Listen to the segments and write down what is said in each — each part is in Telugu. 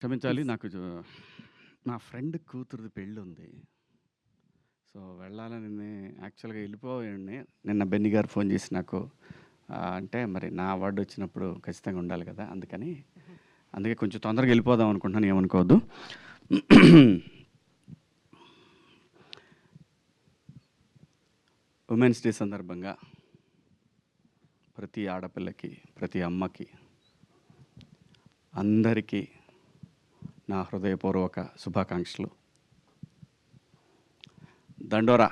క్షమించాలి. ప్లీజ్. నాకు నా ఫ్రెండ్ కూతురిది పెళ్ళుంది. సో, వెళ్ళాలని యాక్చువల్‌గా ఎళ్ళిపోయాడిని. నిన్న బెన్నీ గారు ఫోన్ చేసి నాకు అంటే మరి నా అవార్డొచ్చినప్పుడు ఖచ్చితంగా ఉండాలి కదా! అందుకని. హుహు. అందుకే కొంచెం తొందరగా ఎళ్ళిపోదాం అనుకుంటున్నాను. ఏమనుకోవద్దు. ఉమెన్స్ డే సందర్భంగా ప్రతి ఆడపిల్లకి, ప్రతి అమ్మకి, అందరికీ నా హృదయపూర్వక శుభాకాంక్షలు. దండోరా!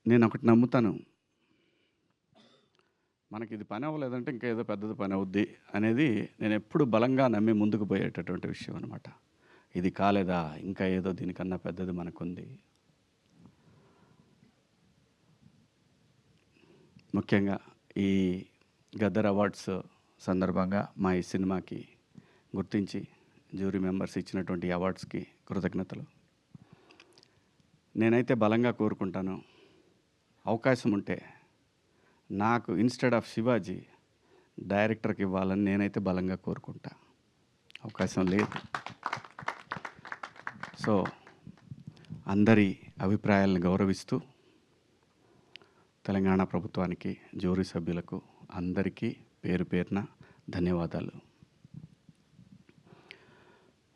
నేనొకటి నమ్ముతాను. మనకిది పని అవ్వలేదంటే ఇంకా ఏదో పెద్దది పని అవుద్ది అనేది నేనెప్పుడు బలంగా నమ్మి ముందుకు పోయేటటువంటి విషయం అనమాట. ఇది కాలేదా ఇంకా ఏదో దీనికన్నా పెద్దది మనకుంది. ముఖ్యంగా ఈ గద్దర్ అవార్డ్స్ సందర్భంగా మా ఈ సినిమాకి గుర్తించి జ్యూరీ మెంబర్స్ ఇచ్చినటువంటి అవార్డ్స్కి కృతజ్ఞతలు. నేనైతే బలంగా కోరుకుంటాను, అవకాశం ఉంటే నాకు ఇన్‌స్టెడ్ ఆఫ్ శివాజీ డైరెక్టర్‌కి ఇవ్వాలని నేనైతే బలంగా కోరుకుంటా. అవకాశం లేదు. సో, అందరి అభిప్రాయాలను గౌరవిస్తూ తెలంగాణ ప్రభుత్వానికి, జ్యూరీ సభ్యులకు అందరికీ పేరు పేరున ధన్యవాదాలు.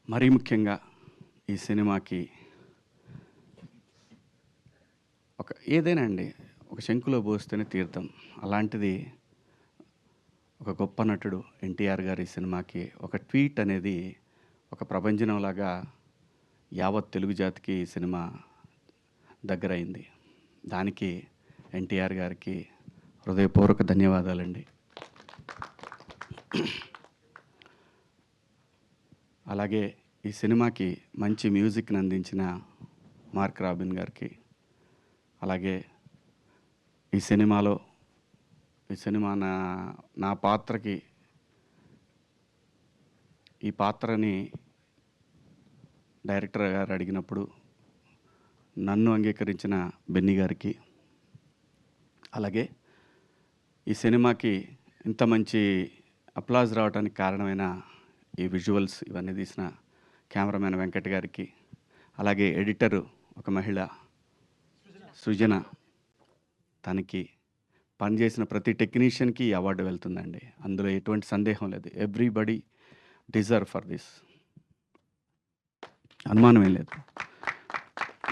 మరీ ముఖ్యంగా ఈ సినిమాకి ఏదైనా అండి ఒక శంకులో పోస్తేనే తీర్థం. అలాంటిది ఒక గొప్ప నటుడు ఎన్టీఆర్ గారి సినిమాకి ఒక ట్వీట్ అనేది ఒక ప్రభంజనంలాగా యావత్ తెలుగు జాతికి ఈ సినిమా దగ్గరైంది. దానికి ఎన్టీఆర్ గారికి హృదయపూర్వక ధన్యవాదాలండి. అలాగే ఈ సినిమాకి మంచి మ్యూజిక్‌ని అందించిన మార్క్ రాబిన్ గారికి, అలాగే ఈ సినిమా నా పాత్రకి ఈ పాత్రని డైరెక్టర్ గారు అడిగినప్పుడు నన్ను అంగీకరించిన బెన్నీ గారికి, అలాగే ఈ సినిమాకి ఇంత మంచి అప్లాజ్ రావడానికి కారణమైన ఈ విజువల్స్ ఇవన్నీ తీసిన కెమెరామెన్ వెంకట్ గారికి, అలాగే ఎడిటరు ఒక మహిళ సృజన, తనకి పనిచేసిన ప్రతి టెక్నీషియన్‌కి ఈ అవార్డు వెళ్తుందండి. అందులో ఎటువంటి సందేహం లేదు. Everybody deserve for this. అనుమానమేం లేదు.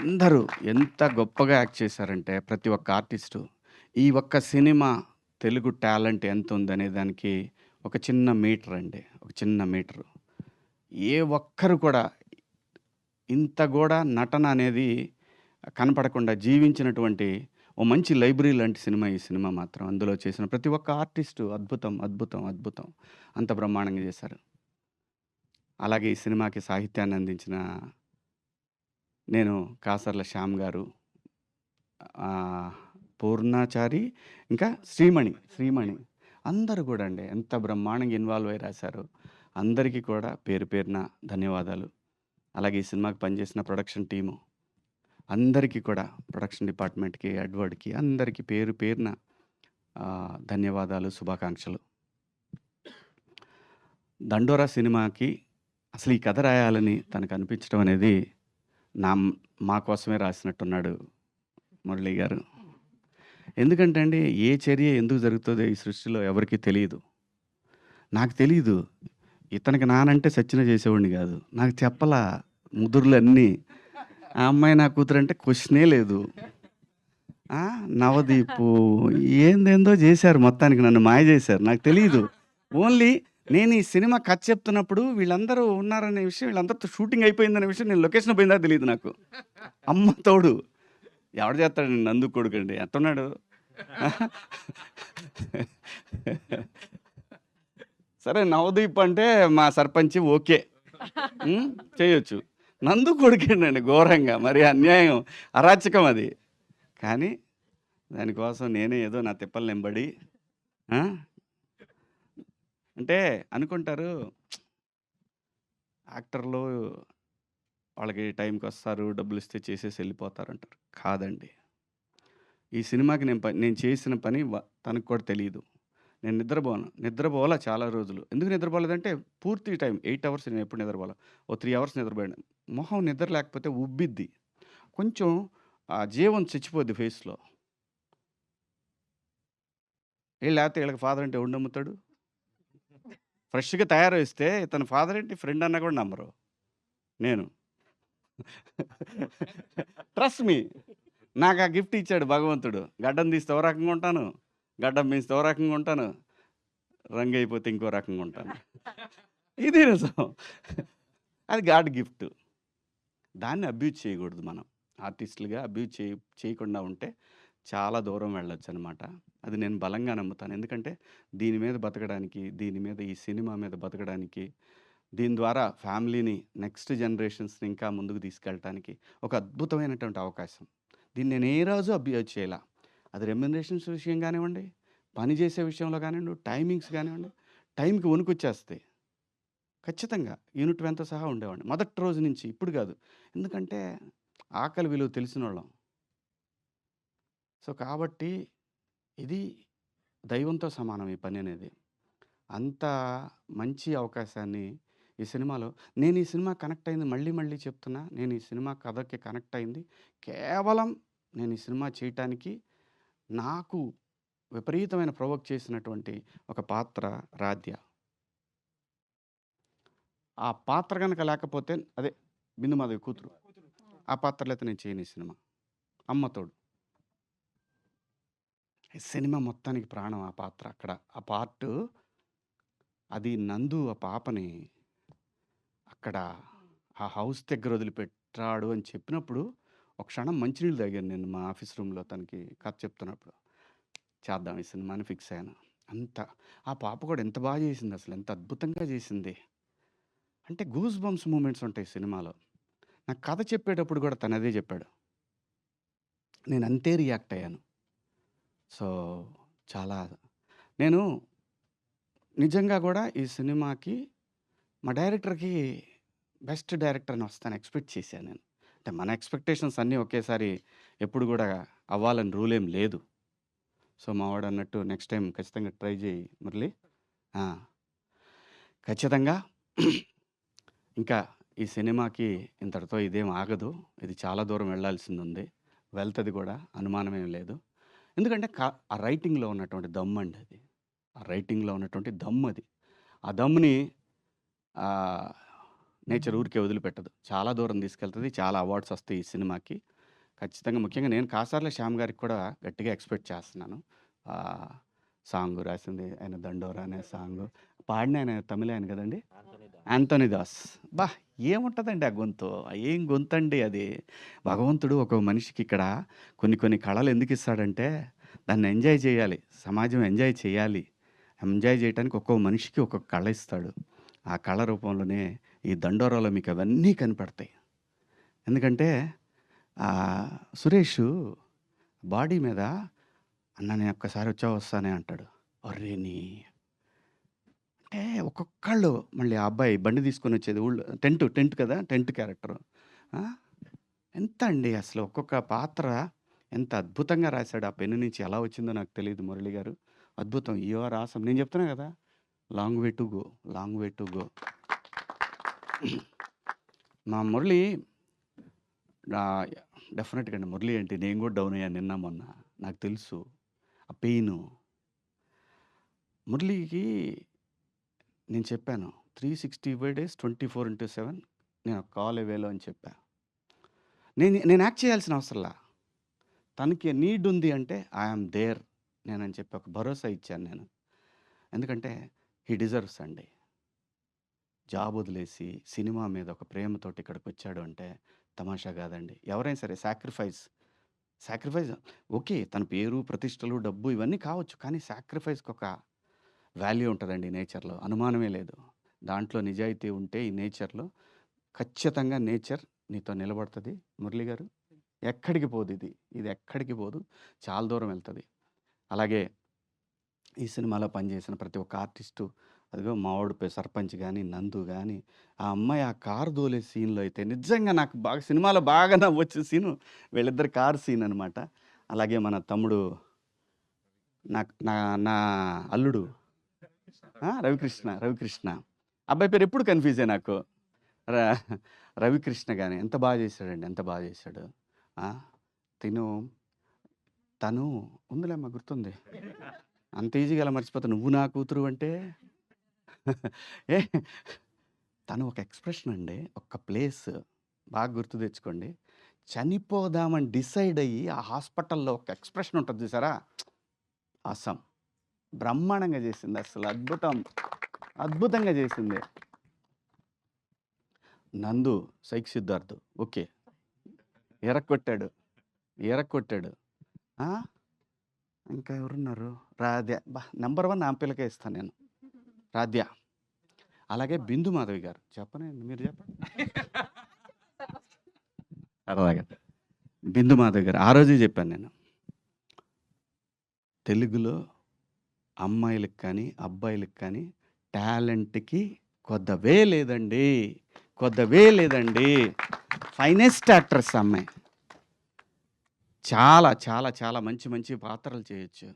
అందరూ ఎంత గొప్పగా యాక్ట్ చేశారంటే ప్రతి ఒక్క ఆర్టిస్టు. ఈ ఒక్క సినిమా తెలుగు టాలెంట్ ఎంతుందనే దానికి ఒక చిన్న మీటర్ అండి. ఒక చిన్న మీటరు. ఏ ఒక్కరు కూడా ఇంత గూడా నటన అనేది కనపడకుండా జీవించినటువంటి ఓ మంచి లైబ్రరీ లాంటి సినిమా ఈ సినిమా మాత్రం. అందులో చేసిన ప్రతి ఒక్క ఆర్టిస్టు అద్భుతం, అద్భుతం, అద్భుతం. అంత బ్రహ్మాండంగా చేశారు. అలాగే ఈ సినిమాకి సాహిత్యాన్ని అందించిన నేను కాసర్ల శ్యామ్ గారు, పూర్ణాచారి, ఇంకా శ్రీమణి అందరూ కూడా అండి ఎంత బ్రహ్మాండంగా ఇన్వాల్వ్ అయ్యి రాశారు. అందరికీ కూడా పేరు పేరున ధన్యవాదాలు. అలాగే ఈ సినిమాకి పనిచేసిన ప్రొడక్షన్ టీము అందరికీ కూడా, ప్రొడక్షన్ డిపార్ట్మెంట్‌కి, ఎడ్వర్డ్‌కి అందరికీ పేరు పేరున ధన్యవాదాలు, శుభాకాంక్షలు. దండోరా సినిమాకి అసలు ఈ కథ రాయాలని తనకు అనిపించడం అనేది మా కోసమే రాసినట్టున్నాడు మురళీ గారు. ఎందుకంటే అండి, ఏ చర్య ఎందుకు జరుగుతుందో ఈ సృష్టిలో ఎవరికీ తెలీదు. నాకు తెలీదు. ఇతనికి నానంటే సచ్చిన చేసేవాడిని కాదు. నాకు చెప్పలా ముదురులన్నీ. ఆ అమ్మాయి నా కూతురంటే క్వెషనే లేదు. నవదీపు ఏందేందో చేశారు, మొత్తానికి నన్ను మాయ చేశారు. నాకు తెలీదు. ఓన్లీ నేను ఈ సినిమా కథ చెప్తున్నప్పుడు వీళ్ళందరూ ఉన్నారనే విషయం, వీళ్ళందరితో షూటింగ్ అయిపోయిందనే విషయం నేను లొకేషన్ పోయిందా తెలీదు నాకు. అమ్మ తోడు. ఎవడు చేస్తాడండి, నందు కొడుకండి. ఎట్టున్నాడు? సరే నవదీప్ అంటే మా సర్పంచ్ ఓకే, చేయొచ్చు. నందు కొడుకేనండి ఘోరంగా, మరి అన్యాయం, అరాచకం అది. కానీ దానికోసం నేనే ఏదో నా తిప్పలు నింబడి అంటే అనుకుంటారు యాక్టర్లు వాళ్ళకి టైంకి వస్తారు, డబ్బులు ఇస్తే చేసేసి వెళ్ళిపోతారు అంటారు. కాదండి. ఈ సినిమాకి నేను చేసిన పని తనకు కూడా తెలియదు. నేను నిద్రపోలా చాలా రోజులు. ఎందుకు నిద్రపోలేదంటే పూర్తి టైం 8 అవర్స్ నేనెప్పుడు నిద్రపోలా. ఓ 3 అవర్స్ నిద్రపోయాను. మొహం నిద్ర లేకపోతే ఉబ్బిద్ది. కొంచెం జీవం చచ్చిపోద్ది ఫేస్‌లో. లేతే ఈళ్ళకి ఫాదర్ అంటే ఎవడు నమ్ముతాడు? ఫ్రెష్‌గా తయారొస్తే ఇతను ఫాదర్ ఏంటి, ఫ్రెండ్ అన్నా కూడా నమ్మరు. నేను. Trust me. నాకు ఆ గిఫ్ట్ ఇచ్చాడు భగవంతుడు. గడ్డం తీస్తే ఓ రకంగా ఉంటాను. గడ్డం పెంచితే ఓ రకంగా ఉంటాను. రంగు అయిపోతే ఇంకో రకంగా ఉంటాను. ఇది నిజం. అది గాడ్ గిఫ్ట్. దాన్ని అబ్యూజ్ చేయకూడదు మనం. ఆర్టిస్టులుగా అబ్యూజ్ చేయకుండా ఉంటే చాలా దూరం వెళ్ళొచ్చనమాట. అది నేను బలంగా నమ్ముతాను. ఎందుకంటే దీని మీద బతకడానికి, దీని మీద ఈ సినిమా మీద బతకడానికి, దీని ద్వారా ఫ్యామిలీని, నెక్స్ట్ జనరేషన్స్‌ని ఇంకా ముందుకు తీసుకెళ్ళటానికి ఒక అద్భుతమైనటువంటి అవకాశం. దీన్ని నేను ఏ రోజు అబ్యూజ్ చేయలా. అది రెమ్యునరేషన్స్ విషయం కానివ్వండి, పని చేసే విషయంలో కానివ్వండి, టైమింగ్స్ కానివ్వండి, టైంకి వణుకొచ్చేస్తాయి. ఖచ్చితంగా యూనిట్ వెంత సహా ఉండేవాడిని. మొదటి రోజు నుంచి. ఇప్పుడు కాదు. ఎందుకంటే ఆకలి విలువ తెలిసినోళ్ళం. సో, కాబట్టి ఇది దైవంతో సమానం ఈ పని అనేది. అంత మంచి అవకాశాన్ని ఈ సినిమాలో నేను ఈ సినిమా కనెక్ట్ అయింది మళ్ళీ మళ్ళీ చెప్తున్నా. నేను ఈ సినిమా కథకి కనెక్ట్ అయింది కేవలం నేను ఈ సినిమా చేయటానికి నాకు విపరీతమైన ప్రొవోక్ చేసినటువంటి ఒక పాత్ర రాధ్య. ఆ పాత్ర గనక లేకపోతే అదే బిందుమాధవి కూతురు. ఆ పాత్ర లేతే నేను చేయను ఈ సినిమా. అమ్మ తోడు. ఈ సినిమా మొత్తానికి ప్రాణం ఆ పాత్ర అక్కడ. ఆ పార్టు అది నందు ఆ పాపని అక్కడ ఆ హౌస్ దగ్గర వదిలిపెట్టాడు అని చెప్పినప్పుడు ఒక క్షణం మంచినీళ్ళు తాగాను నేను మా ఆఫీస్ రూమ్‌లో తనకి కథ చెప్తున్నప్పుడు. చేద్దాం ఈ సినిమాని ఫిక్స్ అయ్యాను. అంత ఆ పాప కూడా ఎంత బాగా చేసింది అసలు. ఎంత అద్భుతంగా చేసింది. అంటే గూస్ బంప్స్ మూమెంట్స్ ఉంటాయి సినిమాలో. నాకు కథ చెప్పేటప్పుడు కూడా తను అదే చెప్పాడు. నేను అంతే రియాక్ట్ అయ్యాను. సో, చాలా నేను నిజంగా కూడా ఈ సినిమాకి మా డైరెక్టర్‌కి బెస్ట్ డైరెక్టర్ అని వస్తాను ఎక్స్‌పెక్ట్ చేశాను నేను. అంటే మన ఎక్స్‌పెక్టేషన్స్ అన్నీ ఒకేసారి ఎప్పుడు కూడా అవ్వాలని రూల్ ఏం లేదు. సో, మావాడు అన్నట్టు నెక్స్ట్ టైమ్ ఖచ్చితంగా ట్రై చేయి మురళి. ఆ! ఖచ్చితంగా ఇంకా ఈ సినిమాకి ఇంతటితో ఇదేం ఆగదు. ఇది చాలా దూరం వెళ్ళాల్సిందుంది. వెళ్తది కూడా అనుమానమేం లేదు. ఎందుకంటే ఆ రైటింగ్‌లో ఉన్నటువంటి దమ్మండి అది. ఆ రైటింగ్‌లో ఉన్నటువంటి దమ్మది. ఆ దమ్ముని నేచర్ ఊరికే వదిలిపెట్టదు. చాలా దూరం తీసుకెళ్తది. చాలా అవార్డ్స్ వస్తాయి ఈ సినిమాకి. ఖచ్చితంగా ముఖ్యంగా నేను కాసార్ల శ్యామ్ గారికి కూడా గట్టిగా ఎక్స్‌పెక్ట్ చేస్తున్నాను. సాంగ్ రాసింది ఆయన 'దండోరా' అనే సాంగు. పాడిన ఆయన తమిళ్ ఆయన కదండీ! యాంథోనీ దాస్. అబ్బా! ఏముంటదండి ఆ గొంతు. ఏం గొంతండి అది. భగవంతుడు ఒక మనిషికి ఇక్కడ కొన్ని కొన్ని కళలు ఎందుకిస్తాడంటే దాన్ని ఎంజాయ్ చేయాలి. సమాజం ఎంజాయ్ చేయాలి. ఎంజాయ్ చేయటానికి ఒక్కో మనిషికి ఒక్కొక్క కళ ఇస్తాడు. ఆ కళ రూపంలోనే ఈ 'దండోరా'లో మీకు అవన్నీ కనపడతాయి. ఎందుకంటే సురేషు బాడీ మీద "అన్న నేను ఒక్కసారి వస్తానే" అంటాడు. ఒర్రేని అంటే ఒక్కొక్కళ్ళు మళ్ళీ ఆ అబ్బాయి బండి తీసుకొని వచ్చేది ఊళ్ళో టెంట్ కదా! Tent character. ఆ! ఎంత అండి అసలు ఒక్కొక్క పాత్ర ఎంత అద్భుతంగా రాశాడు. ఆ పెన్ను నుంచి ఎలా వచ్చిందో నాకు తెలీదు మురళి గారు. అద్భుతం. You are awesome. నేను చెప్తున్నా కదా! Long way to go. Long way to go. మా మురళి డెఫినెట్‌గా అండి. మురళి ఏంటి నేను కూడా డౌన్ అయ్యాను నిన్న మొన్న. నాకు తెలుసు. ఆ పెయిను. మురళికి నేను చెప్పాను. 365 డేస్ 24/7 నేను కాల్ అవేలో అని చెప్పా. నేను యాక్ట్ చేయాల్సిన అవసరంలా. తనకి నీడ్ ఉంది అంటే ఐ యామ్ దేర్ నేనని చెప్పి ఒక భరోసా ఇచ్చాను నేను. ఎందుకంటే హి డిజర్వ్స్ అండి. జాబ్ వదిలేసి సినిమా మీద ఒక ప్రేమతోటి ఇక్కడికొచ్చాడు అంటే తమాషా కాదండి. ఎవరైనా సరే సాక్రిఫైస్ ఓకే. తన పేరు, ప్రతిష్టలు, డబ్బు ఇవన్నీ కావచ్చు. కానీ సాక్రిఫైస్‌కి ఒక వాల్యూ ఉంటదండి నేచర్‌లో. అనుమానమే లేదు. దాంట్లో నిజాయితీ ఉంటే ఈ నేచర్‌లో ఖచ్చితంగా నేచర్ నీతో నిలబడతది మురళి గారు. ఎక్కడికి పోదిది. ఇది ఎక్కడికి పోదు. చాలా దూరం వెళ్తది. అలాగే ఈ సినిమాలో పనిచేసిన ప్రతి ఒక్క ఆర్టిస్టు అదిగో మావోడు సర్పంచ్ గాని, నందు గాని, ఆ అమ్మాయి ఆ కారు దోలే సీన్‌లో అయితే నిజంగా నాకు బాగా సినిమాలో బాగా నవ్వొచ్చిన సీను వీళ్ళిద్దరి కారు సీన్ అనమాట. అలాగే మన తమ్ముడు నా నా అల్లుడు రవికృష్ణ. అబ్బాయి పేరు ఎప్పుడు కన్‌ఫ్యూజే నాకు. ర రవికృష్ణ గాని ఎంత బాగా చేశాడండి. ఎంత బాగా చేశాడు. ఆ! తిను తను ఉందిలేమ్మా గుర్తుంది. అంత ఈజీగా ఎలా మర్చిపోతావు. నువ్వు నా కూతురు అంటే ఏ తను ఒక ఎక్స్‌ప్రెషన్ అండి. ఒక్క ప్లేస్ బాగా గుర్తు తెచ్చుకోండి. చనిపోదామని డిసైడ్ అయ్యి ఆ హాస్పిటల్‌లో ఒక ఎక్స్‌ప్రెషన్ ఉంటది చూసారా? ఆసమ్. బ్రహ్మాండంగా చేసింది అసలు. అద్భుతంగా చేసింది. నందు, సైక్ సిద్ధార్థ్. ఓకే. ఎరక్కొట్టాడు. ఆ! ఇంకా ఎవరున్నారు? రాధ్య. నంబర్ 1 ఆమె పిల్లకే ఇస్తాను నేను. రాధ్య. అలాగే బిందు మాధవి గారు. చెప్పనండి మీరు చెప్పండి. సరదాగా. బిందు మాధవి గారు. ఆ రోజే చెప్పాను నేను. తెలుగులో అమ్మాయిలకి కానీ, అబ్బాయిలకి కానీ టాలెంట్‌కి కొదవే లేదండి. ఫైనెస్ట్ యాక్ట్రెస్ ఆ అమ్మాయి. చాలా, చాలా, చాలా మంచి మంచి పాత్రలు చేయొచ్చు.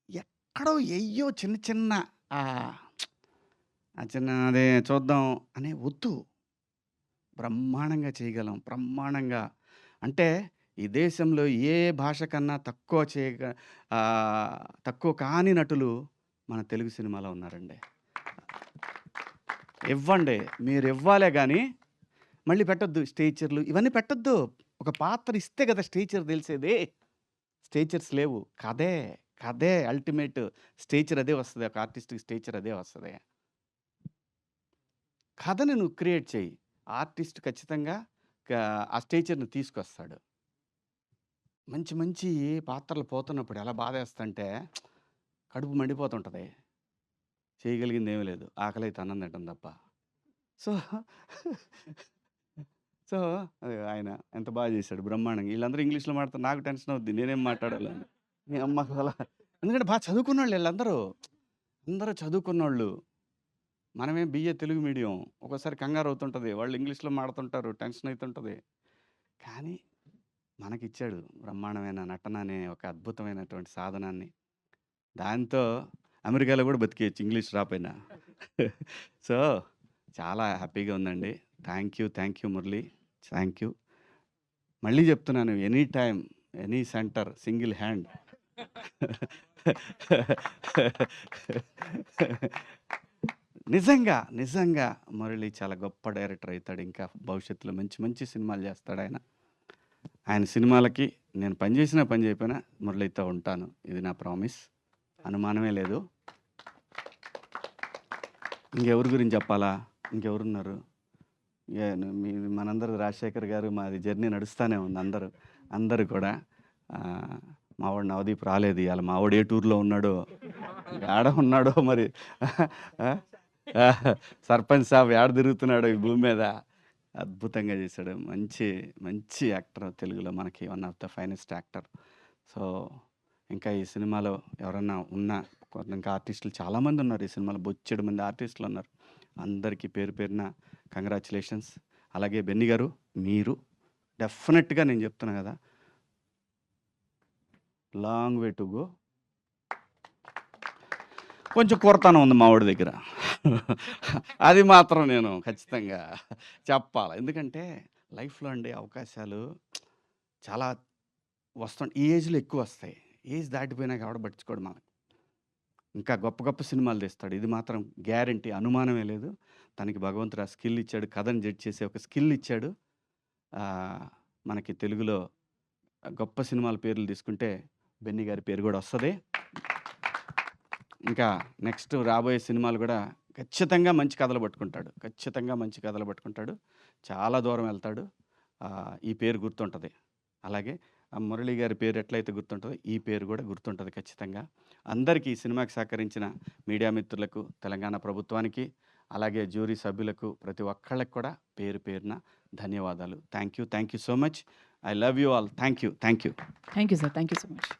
ఎక్కడో ఎయ్యో చిన్న చిన్న ఆహ్, ఆ చిన్న అదే చూద్దాం అనే వద్దు. బ్రహ్మాండంగా చేయగలం. బ్రహ్మాండంగా. అంటే ఈ దేశంలో ఏ భాష కన్నా తక్కువ కాని నటులు మన తెలుగు సినిమాలో ఉన్నారండి. ఇవ్వండి. మీరివ్వాలే గానీ, మళ్ళీ పెట్టొద్దు స్టేచర్‌లు ఇవన్నీ పెట్టొద్దు. ఒక పాత్ర ఇస్తే కదా స్టేచర్ తెలిసేది. స్టేచర్స్ లేవు. కథే అల్టిమేట్ స్టేచర్ అదే వస్తది. ఒక ఆర్టిస్ట్‌కి స్టేచర్ అదే వస్తది. కథని నువ్వు క్రియేట్ చెయ్యి. ఆర్టిస్ట్ ఖచ్చితంగా ఆ స్టేచర్‌ని తీసుకొస్తాడు. మంచి మంచి పాత్రలు పోతున్నప్పుడు ఎలా బాధేస్తంటే కడుపు మండిపోతుంటది. చేయగలిగిందేమీ లేదు. ఆకలైతే అన్నం తినటం తప్ప. సో, సో అది ఆయన ఎంత బాగా చేశాడు బ్రహ్మాండంగా. ఈళ్ళందరూ ఇంగ్లీష్‌లో మాట్లాడితే నాకు టెన్షన్ అవుద్ది. నేనేం మాట్లాడాలని. మీ అమ్మ గోల. ఎందుకంటే బాగా చదువుకున్నోళ్ళు ఈళ్ళందరూ. అందరూ చదువుకున్నోళ్ళు. మనమేం బిఏ తెలుగు మీడియం. ఒక్కోసారి కంగారవుతుంటది. వాళ్ళు ఇంగ్లీష్‌లో మాడుతుంటారు. టెన్షన్ అయితుంటది. కానీ మనకిచ్చాడు బ్రహ్మాండమైన నటన అనే ఒక అద్భుతమైనటువంటి సాధనాన్ని. దాంతో అమెరికాలో కూడా బతికేయచ్చు ఇంగ్లీష్ రాపోయినా. సో, చాలా హ్యాపీగా ఉందండి. Thank you Murali. Thank you. మళ్ళీ చెప్తున్నాను any time, any centre, single hand. నిజంగా మురళి చాలా గొప్ప డైరెక్టర్ అయితాడు. ఇంకా భవిష్యత్తులో మంచి మంచి సినిమాలు చేస్తాడాయన. ఆయన సినిమాలకి నేను పని చేసినా, పని చేయకపోయినా మురళితో ఉంటాను. ఇది నా ప్రామిస్. అనుమానమే లేదు. ఇంకెవరి గురించి చెప్పాలా? ఇంకెవరున్నారు? మనందరిది రాజశేఖర్ గారు, మాది జర్నీ నడుస్తూనే ఉంది అందరూ కూడా. మావాడు నవదీప్ రాలేదు ఇవాళ. మావాడు ఏ టూర్‌లో ఉన్నాడో, ఏడ ఉన్నాడో మరి. సర్పంచ్ సాబ్ ఏడ తిరుగుతున్నాడో ఈ భూమి మీద. అద్భుతంగా చేశాడు. మంచి యాక్టర్ తెలుగులో మనకి one of the finest actor. So, ఇంకా ఈ సినిమాలో ఎవరన్నా ఇంకా ఆర్టిస్టులు చాలామంది ఉన్నారు. ఈ సినిమాలో బొచ్చెడు మంది ఆర్టిస్టులు ఉన్నారు. అందరికీ పేరు పేరున కంగ్రాచ్యులేషన్స్. అలాగే బెన్నీ గారు, మీరు డెఫినెట్‌గా నేను చెప్తున్నా కదా, లాంగ్ వే టు గో. కొంచెం కొరతనం ఉంది మా వాడి దగ్గర. అది మాత్రం నేను ఖచ్చితంగా చెప్పాలి. ఎందుకంటే లైఫ్‌లో అండి అవకాశాలు చాలా ఈ ఏజ్‌లో ఎక్కువ వస్తాయి. ఏజ్ దాటిపోయినాక ఎవడు పట్టించుకోడు మనల్ని. ఇంకా గొప్ప గొప్ప సినిమాలు తీస్తాడు. ఇది మాత్రం గ్యారంటీ, అనుమానమే లేదు. తనకి భగవంతుడు ఆ స్కిల్ ఇచ్చాడు. కథను జడ్జ్ చేసే ఒక స్కిల్ ఇచ్చాడు. మనకి తెలుగులో గొప్ప సినిమాల పేర్లు తీసుకుంటే బెన్నీ గారి పేరు కూడా వస్తది. ఇంకా నెక్స్ట్ రాబోయే సినిమాలు కూడా ఖచ్చితంగా మంచి కథలు పట్టుకుంటాడు. చాలా దూరం వెళ్తాడు. ఈ పేరు గుర్తుంటది. అలాగే మురళి గారి పేరు ఎట్లయితే గుర్తుంటదో ఈ పేరు కూడా గుర్తుంటది ఖచ్చితంగా. అందరికీ ఈ సినిమాకి సహకరించిన మీడియా మిత్రులకు, తెలంగాణ ప్రభుత్వానికి, అలాగే జ్యూరీ సభ్యులకు, ప్రతి ఒక్కళ్ళకి కూడా పేరు పేరున ధన్యవాదాలు. Thank you so much. I love you all. Thank you sir. Thank you so much.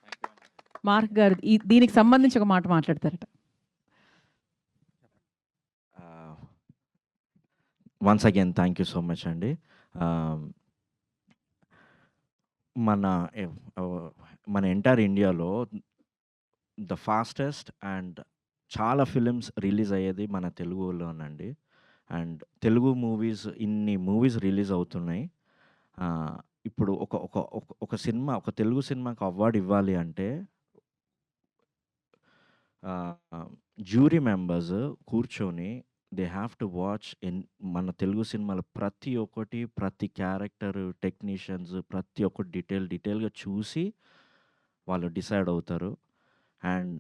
Mark గారు దీనికి సంబంధించి ఒక మాట మాట్లాడతారట. Once again thank you so much అండి. మన ఎంటైర్ ఇండియాలో ద ఫాస్టెస్ట్ అండ్ చాలా ఫిలిమ్స్ రిలీజ్ అయ్యేది మన తెలుగులోనండి. అండ్ తెలుగు మూవీస్ ఇన్ని మూవీస్ రిలీజ్ అవుతున్నాయి. ఇప్పుడు ఒక ఒక ఒక ఒక సినిమా ఒక తెలుగు సినిమాకి అవార్డ్ ఇవ్వాలి అంటే జ్యూరీ మెంబర్స్ కూర్చొని దే హ్యావ్ టు వాచ్ మన తెలుగు సినిమాలు ప్రతి ఒక్కటి, ప్రతి క్యారెక్టర్, టెక్నీషియన్స్ ప్రతి ఒక్కటి డీటెయిల్‌గా చూసి వాళ్ళు డిసైడ్ అవుతారు. అండ్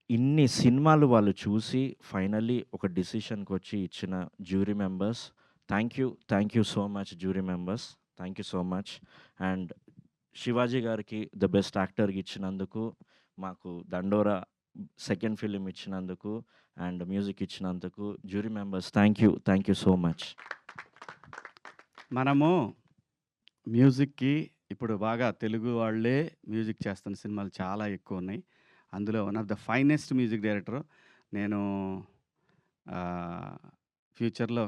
ఇన్ని సినిమాలు వాళ్ళు చూసి ఫైనల్లీ ఒక డిసిషన్‌కొచ్చి ఇచ్చిన jury members, thank you so much jury members. Thank you so much. And Shivaji గారికి ద బెస్ట్ యాక్టర్‌గా ఇచ్చినందుకు, మాకు 'దండోరా' సెకండ్ ఫిల్మ్ ఇచ్చినందుకు అండ్ మ్యూజిక్ ఇచ్చినందుకు jury members thank you so much. మనము మ్యూజిక్‌కి ఇప్పుడు బాగా తెలుగు వాళ్ళే మ్యూజిక్ చేస్తున్న సినిమాలు చాలా ఎక్కువున్నాయి. అందులో one of the finest music director నేను ఫ్యూచర్‌లో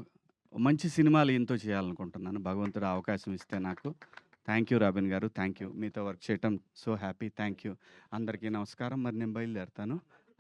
మంచి సినిమాలు ఈయనతో చేయాలనుకుంటున్నాను. భగవంతుడు ఆ అవకాశం ఇస్తే నాకు. థ్యాంక్ యూ రాబిన్ గారు. Thank you. మీతో వర్క్ చేయటం సో హ్యాపీ. Thank you. అందరికీ నమస్కారం. మరి నేను బయలుదేరుతాను.